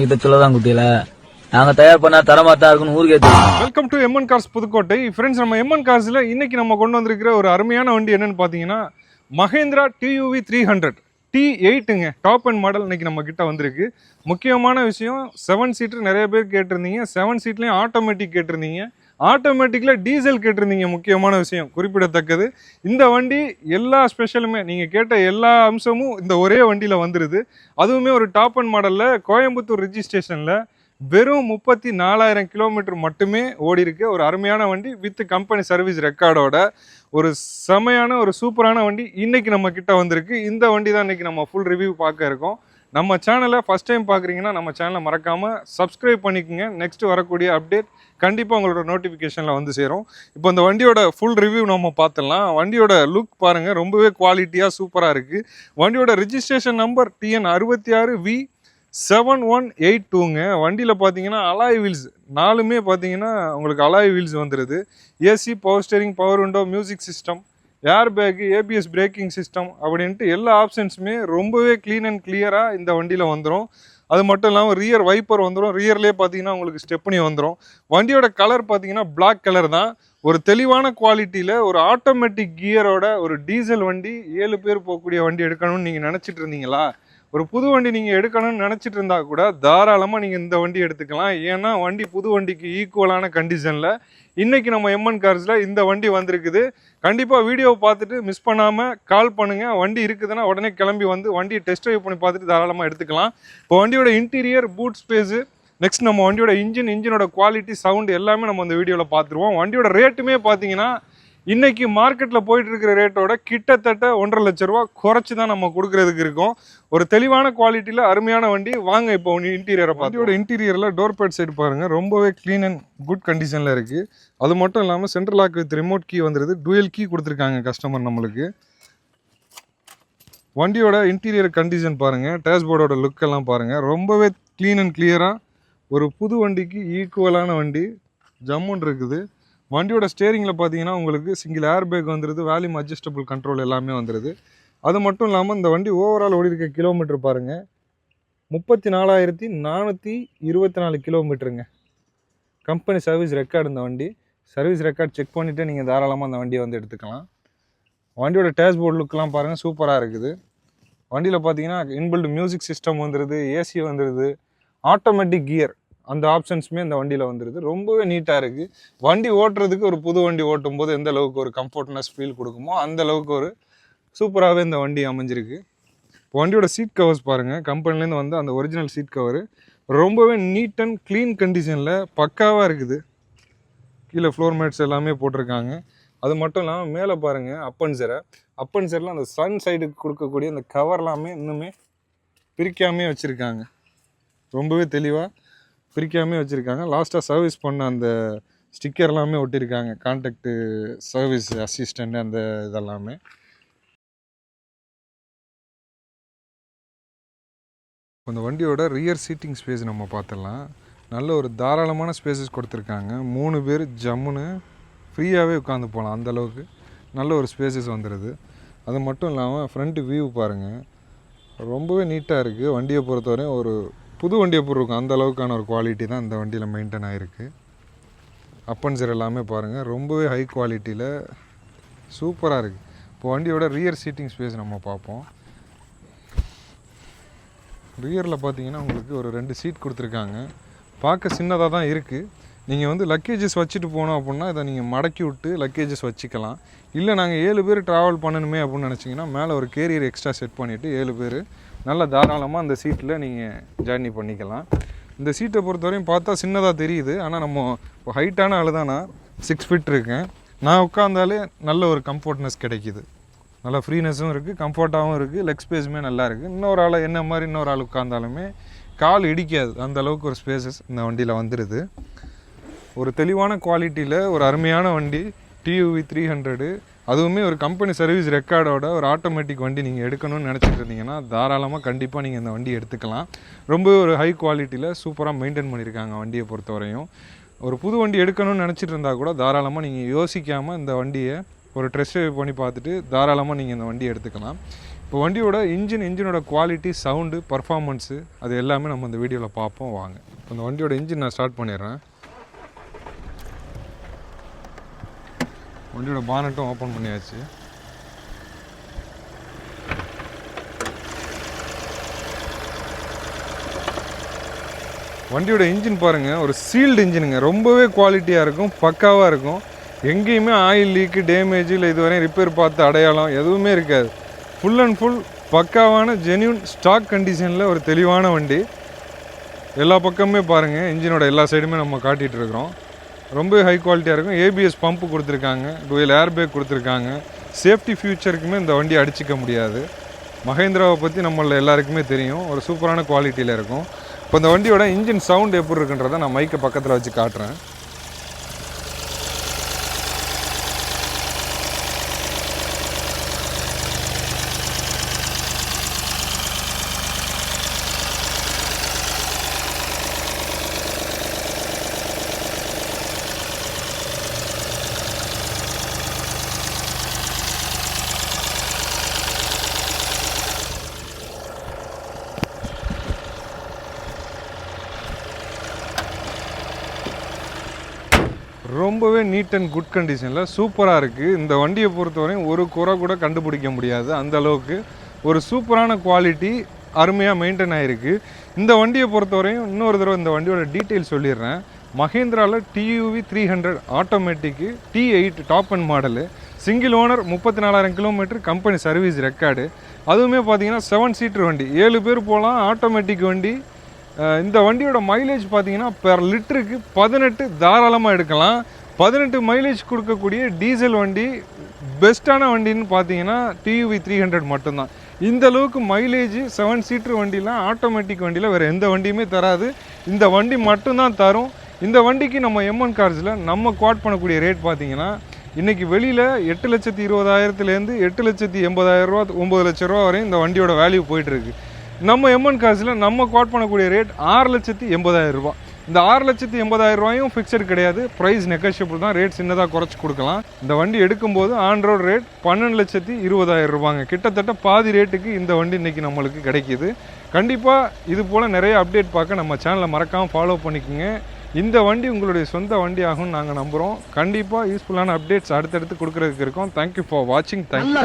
இதை சொல்லதான் குட்டியில நாங்க தயார் பண்ணா தரமா தான் இருக்குன்னு ஊருக்கே தெரியும். Welcome to MN cars Pudukkottai. Friends, நம்ம எம்என் கார்ஸ்ல இன்னைக்கு நம்ம கொண்டு வந்திருக்கிற ஒரு அருமையான வண்டி என்னன்னு பாத்தீங்கன்னா மஹேந்திரா டியூவி 300 T8ங்க. டாப் அண்ட் மாடல் இன்னைக்கு நம்ம கிட்ட வந்திருக்கு. முக்கியமான விஷயம் 7 சீட்டர் நிறைய பேர் கேட்டிருந்தீங்க. 7 சீட்லயும் ஆட்டோமேட்டிக் கேட்டிருந்தீங்க. ஆட்டோமேட்டிக்ல டீசல் கேட்டிருந்தீங்க. முக்கியமான விஷயம் குறிப்பிடத்தக்கது, இந்த வண்டி எல்லா ஸ்பெஷலுமே நீங்க கேட்ட எல்லா அம்சமும் இந்த ஒரே வண்டியில வந்துருது. அதுவுமே ஒரு டாப் அண்ட் மாடல்ல கோயம்புத்தூர் ரிஜிஸ்ட்ரேஷன்ல வெறும் 34,000 கிலோமீட்டர் மட்டுமே ஓடி இருக்கு. ஒரு அருமையான வண்டி வித் கம்பெனி சர்வீஸ் ரெக்கார்டோட ஒரு செமையான ஒரு சூப்பரான வண்டி இன்னைக்கு நம்ம கிட்ட வந்திருக்கு. இந்த வண்டி தான் இன்னைக்கு நம்ம ஃபுல் ரிவ்யூ பார்க்க இருக்கோம். நம்ம சேனலை ஃபர்ஸ்ட் டைம் பார்க்குறீங்கன்னா நம்ம சேனலை மறக்காம சப்ஸ்கிரைப் பண்ணிக்கோங்க. நெக்ஸ்ட் வரக்கூடிய அப்டேட் கண்டிப்பாக உங்களோட நோட்டிஃபிகேஷனில் வந்து சேரும். இப்போ இந்த வண்டியோட ஃபுல் ரிவ்யூ நம்ம பார்த்துடலாம். வண்டியோட லுக் பாருங்க, ரொம்பவே குவாலிட்டியாக சூப்பராக இருக்கு. வண்டியோட ரிஜிஸ்ட்ரேஷன் நம்பர் TN 66V 7182ங்க. வண்டியில் பார்த்தீங்கன்னா அலாய் வீல்ஸ் 4மே பார்த்தீங்கன்னா உங்களுக்கு அலாய் வீல்ஸ் வந்துடுது. AC, power steering, power window, music system, air bag, ABS braking system அப்படின்ட்டு எல்லா ஆப்ஷன்ஸுமே ரொம்பவே க்ளீன் அண்ட் கிளியராக இந்த வண்டியில் வந்துடும். அது மட்டும் இல்லாமல் ரியர் வைப்பர் வந்துடும். ரியர்லேயே பார்த்தீங்கன்னா உங்களுக்கு ஸ்டெப்னி வந்துடும். வண்டியோட கலர் பார்த்தீங்கன்னா பிளாக் கலர் தான். ஒரு தெளிவான குவாலிட்டியில் ஒரு ஆட்டோமேட்டிக் கியரோட ஒரு டீசல் வண்டி 7 பேர் போகக்கூடிய வண்டி எடுக்கணும்னு நீங்கள் நினச்சிட்டு இருந்தீங்களா? ஒரு புது வண்டி நீங்கள் எடுக்கணும்னு நினச்சிட்டு இருந்தா கூட தாராளமாக நீங்கள் இந்த வண்டி எடுத்துக்கலாம். ஏன்னா வண்டி புது வண்டிக்கு ஈக்குவலான கண்டிஷனில் இன்னைக்கு நம்ம எம்என் கார்ஸில் இந்த வண்டி வந்திருக்குது. கண்டிப்பாக வீடியோவை பார்த்துட்டு மிஸ் பண்ணாமல் கால் பண்ணுங்கள். வண்டி இருக்குதுன்னா உடனே கிளம்பி வந்து வண்டியை டெஸ்ட் ட்ரைவ் பண்ணி பார்த்துட்டு தாராளமாக எடுத்துக்கலாம். இப்போ வண்டியோட இன்டீரியர், பூட் ஸ்பேஸு, நெக்ஸ்ட் நம்ம வண்டியோட இன்ஜினோட குவாலிட்டி, சவுண்ட் எல்லாமே நம்ம அந்த வீடியோவில் பார்த்துருவோம். வண்டியோட ரேட்டுமே பார்த்தீங்கன்னா இன்னைக்கு மார்க்கெட்டில் போயிட்டு இருக்கிற ரேட்டோட கிட்டத்தட்ட 1.5 லட்ச ரூபா குறைச்சி தான் நம்ம கொடுக்கறதுக்கு இருக்கும். ஒரு தெளிவான குவாலிட்டியில் அருமையான வண்டி. வாங்க இப்போ இன்டீரியரை பார்த்து. வண்டியோட இன்டீரியரில் டோர் பேட் சைடு பாருங்கள், ரொம்பவே க்ளீன் அண்ட் குட் கண்டிஷனில் இருக்குது. அது மட்டும் இல்லாமல் central lock with remote key வந்துடுது. டூயல் கீ கொடுத்துருக்காங்க கஸ்டமர் நம்மளுக்கு. வண்டியோட இன்டீரியர் கண்டிஷன் பாருங்கள், டேஷ்போர்டோட லுக்கெல்லாம் பாருங்கள், ரொம்பவே க்ளீன் அண்ட் கிளியராக ஒரு புது வண்டிக்கு ஈக்குவலான வண்டி ஜம்முன்னு இருக்குது. வண்டியோட ஸ்டேரிங்கில் பார்த்தீங்கன்னா உங்களுக்கு சிங்கிள் ஏர் பேக் வந்துடுது. வால்யூம் அட்ஜஸ்டபிள் கண்ட்ரோல் எல்லாமே வந்துடுது. அது மட்டும் இல்லாமல் இந்த வண்டி ஓவரால் ஓடி இருக்க கிலோமீட்டர் பாருங்கள், 34,424 கிலோமீட்டருங்க. கம்பெனி சர்வீஸ் ரெக்கார்டு இந்த வண்டி. சர்வீஸ் ரெக்கார்ட் செக் பண்ணிவிட்டு நீங்கள் தாராளமாக அந்த வண்டியை வந்து எடுத்துக்கலாம். வண்டியோட டேஷ்போர்ட் லுக்கெலாம் பாருங்கள், சூப்பராக இருக்குது. வண்டியில் பார்த்தீங்கன்னா இன்பில்ட் மியூசிக் சிஸ்டம் வந்துடுது, ஏசி வந்துடுது, ஆட்டோமேட்டிக் கியர் அந்த ஆப்ஷன்ஸுமே இந்த வண்டியில் வந்துடுது. ரொம்பவே நீட்டாக இருக்குது. வண்டி ஓட்டுறதுக்கு ஒரு புது வண்டி ஓட்டும் போது எந்த அளவுக்கு ஒரு கம்ஃபர்ட்னஸ் ஃபீல் கொடுக்குமோ அந்த அளவுக்கு ஒரு சூப்பராகவே இந்த வண்டி அமைஞ்சிருக்கு. வண்டியோட சீட் கவர்ஸ் பாருங்கள், கம்பெனிலேருந்து வந்து அந்த ஒரிஜினல் சீட் கவரு ரொம்பவே நீட் அண்ட் க்ளீன் கண்டிஷனில் பக்காவாக இருக்குது. கீழே ஃப்ளோர் மேட்ஸ் எல்லாமே போட்டிருக்காங்க. அது மட்டும் இல்லாமல் மேலே பாருங்கள் அப்பன்சரில் அந்த சன் சைடுக்கு கொடுக்கக்கூடிய அந்த கவர்லாமே இன்னுமே பிரிக்காமே வச்சுருக்காங்க. ரொம்பவே தெளிவாக பிரிக்காமே வச்சுருக்காங்க. லாஸ்ட்டாக சர்வீஸ் பண்ண அந்த ஸ்டிக்கர் எல்லாமே ஒட்டியிருக்காங்க, கான்டாக்டு சர்வீஸ் அசிஸ்டண்ட் அந்த இதெல்லாமே. அந்த வண்டியோட ரியர் சீட்டிங் ஸ்பேஸ் நம்ம பார்த்துடலாம். நல்ல ஒரு தாராளமான ஸ்பேசஸ் கொடுத்துருக்காங்க. 3 பேர் ஜம்முன்னு ஃப்ரீயாகவே உட்காந்து போகலாம். அந்தளவுக்கு நல்ல ஒரு ஸ்பேசஸ் வந்துடுது. அது மட்டும் இல்லாமல் ஃப்ரண்ட் வியூ பாருங்கள், ரொம்பவே நீட்டாக இருக்குது. வண்டியை பொறுத்தவரையும் ஒரு புது வண்டி எப்படி இருக்கும் அந்த அளவுக்கான ஒரு குவாலிட்டி தான் இந்த வண்டியில் மெயின்டைன் ஆகிருக்கு. அப்பன்சர் எல்லாமே பாருங்கள், ரொம்பவே ஹை குவாலிட்டியில் சூப்பராக இருக்குது. இப்போ வண்டியோட ரியர் சீட்டிங் ஸ்பேஸ் நம்ம பார்ப்போம். ரியரில் பார்த்தீங்கன்னா உங்களுக்கு ஒரு 2 சீட் கொடுத்துருக்காங்க. பார்க்க சின்னதாக தான் இருக்குது. நீங்கள் வந்து லக்கேஜஸ் வச்சுட்டு போனோம் அப்படின்னா இதை நீங்கள் மடக்கி விட்டு லக்கேஜஸ் வச்சுக்கலாம். இல்லை நாங்கள் 7 பேர் ட்ராவல் பண்ணணுமே அப்படின்னு நினச்சிங்கன்னா மேலே ஒரு கேரியர் எக்ஸ்ட்ரா செட் பண்ணிவிட்டு 7 பேர் நல்ல தாராளமாக அந்த சீட்டில் நீங்கள் ஜேர்னி பண்ணிக்கலாம். இந்த சீட்டை பொறுத்தவரையும் பார்த்தா சின்னதாக தெரியுது. ஆனால் நம்ம இப்போ ஹைட்டான ஆள் தான், நான் 6 ஃபீட் இருக்கேன். நான் உட்காந்தாலே நல்ல ஒரு கம்ஃபர்ட்னஸ் கிடைக்கிது. நல்லா ஃப்ரீனஸும் இருக்குது, கம்ஃபர்ட்டாகவும் இருக்குது, லெக் ஸ்பேஸுமே நல்லா இருக்குது. இன்னொரு ஆள் என்ன மாதிரி இன்னொரு ஆள் உட்காந்தாலுமே கால் இடிக்காது, அந்த அளவுக்கு ஒரு ஸ்பேசஸ் இந்த வண்டியில் வந்துடுது. ஒரு தெளிவான குவாலிட்டியில் ஒரு அருமையான வண்டி டியூவி 300. அதுவுமே ஒரு கம்பெனி சர்வீஸ் ரெக்கார்டோட ஒரு ஆட்டோமேட்டிக் வண்டி நீங்கள் எடுக்கணும்னு நினச்சிட்டு இருந்தீங்கன்னா தாராளமாக கண்டிப்பாக நீங்கள் இந்த வண்டி எடுத்துக்கலாம். ரொம்பவே ஒரு ஹை குவாலிட்டியில் சூப்பராக மெயின்டைன் பண்ணியிருக்காங்க வண்டியை பொறுத்தவரையும். ஒரு புது வண்டி எடுக்கணும்னு நினச்சிட்டு இருந்தால் கூட தாராளமாக நீங்கள் யோசிக்காமல் இந்த வண்டியை ஒரு டெஸ்ட் ட்ரைவ் பண்ணி பார்த்துட்டு தாராளமாக நீங்கள் இந்த வண்டியை எடுத்துக்கலாம். இப்போ வண்டியோட இன்ஜினோட குவாலிட்டி, சவுண்டு, பர்ஃபார்மன்ஸு அது எல்லாமே நம்ம இந்த வீடியோவில் பார்ப்போம் வாங்க. இப்போ இந்த வண்டியோட இன்ஜின் நான் ஸ்டார்ட் பண்ணிடுறேன். வண்டியோட பானட்டும் ஓப்பன் பண்ணியாச்சு. வண்டியோட இன்ஜின் பாருங்கள், ஒரு சீல்டு இன்ஜினுங்க. ரொம்பவே குவாலிட்டியாக இருக்கும், பக்காவாக இருக்கும். எங்கேயுமே ஆயில் லீக்கு, டேமேஜ் இல்லை இதுவரையும் ரிப்பேர் பார்த்து அடையாளம் எதுவுமே இருக்காது. ஃபுல் அண்ட் ஃபுல் பக்காவான ஜென்யூன் ஸ்டாக் கண்டிஷனில் ஒரு தெளிவான வண்டி. எல்லா பக்கமே பாருங்கள், இன்ஜினோட எல்லா சைடுமே நம்ம காட்டிகிட்டு இருக்கிறோம். ரொம்ப ஹை குவாலிட்டியாக இருக்கும். ஏபிஎஸ் பம்பு கொடுத்துருக்காங்க, டூயல் ஏர் பேக் கொடுத்துருக்காங்க. சேஃப்டி ஃபியூச்சருக்குமே இந்த வண்டி அடிச்சிக்க முடியாது. மஹேந்திராவை பற்றி நம்மள எல்லாருக்குமே தெரியும், ஒரு சூப்பரான குவாலிட்டியில் இருக்கும். இப்போ இந்த வண்டியோட இன்ஜின் சவுண்ட் எப்படி இருக்குன்றதை நான் மைக்கை பக்கத்தில் வச்சு காட்டுறேன். ரொம்பவே நீட் அண்ட் குட் கண்டிஷனில் சூப்பராக இருக்குது. இந்த வண்டியை பொறுத்தவரையும் ஒரு குறை கூட கண்டுபிடிக்க முடியாது. அந்த அளவுக்கு ஒரு சூப்பரான குவாலிட்டி, அருமையாக மெயின்டைன் ஆகிருக்கு. இந்த வண்டியை பொறுத்தவரையும் இன்னொரு தடவை இந்த வண்டியோட டீட்டெயில் சொல்லிடுறேன். மஹேந்திராவில் TUV 300 automatic T8 top end model, single owner, 34,000 kilometre, company service record. அதுவுமே பார்த்தீங்கன்னா 7 சீட்டர் வண்டி, 7 பேர் போகலாம், ஆட்டோமேட்டிக் வண்டி. இந்த வண்டியோட மைலேஜ் பார்த்தீங்கன்னா பெர் லிட்டருக்கு 18 தாராளமாக எடுக்கலாம். 18 மைலேஜ் கொடுக்கக்கூடிய டீசல் வண்டி, பெஸ்ட்டான வண்டின்னு பார்த்தீங்கன்னா டியூவி 300 மட்டும்தான். இந்த அளவுக்கு மைலேஜ் 7 சீட்டர் வண்டியில், ஆட்டோமேட்டிக் வண்டியில் வேறு எந்த வண்டியுமே தராது. இந்த வண்டி மட்டும்தான் தரும். இந்த வண்டிக்கு நம்ம எம்என் கார்ஸில் நம்ம குவாட் பண்ணக்கூடிய ரேட் பார்த்தீங்கன்னா இன்றைக்கி வெளியில் 8,20,000 8,80,000 9 லட்ச ரூபா வரையும் இந்த வண்டியோட வேல்யூ போயிட்டுருக்கு. நம்ம எம்என் கார்ஸில் நம்ம குவாட் பண்ணக்கூடிய ரேட் 6,80,000 இந்த 6,80,000 ஃபிக்ஸட் கிடையாது, ப்ரைஸ் நெகோஷியபிள் தான். ரேட் சின்னதாக குறைச்சி கொடுக்கலாம். இந்த வண்டி எடுக்கும்போது ஆன் ரோட் ரேட் 12,20,000. கிட்டத்தட்ட பாதி ரேட்டுக்கு இந்த வண்டி இன்றைக்கி நம்மளுக்கு கிடைக்கிது. கண்டிப்பாக இது போல் நிறைய அப்டேட் பார்க்க நம்ம சேனலை மறக்காமல் ஃபாலோ பண்ணிக்கோங்க. இந்த வண்டி உங்களுடைய சொந்த வண்டி ஆகும்னு நாங்கள் நம்புகிறோம். கண்டிப்பாக யூஸ்ஃபுல்லான அப்டேட்ஸ் அடுத்தடுத்து கொடுக்குறதுக்கு இருக்கோம். தேங்க்யூ ஃபார் வாட்சிங். தேங்க்யூ.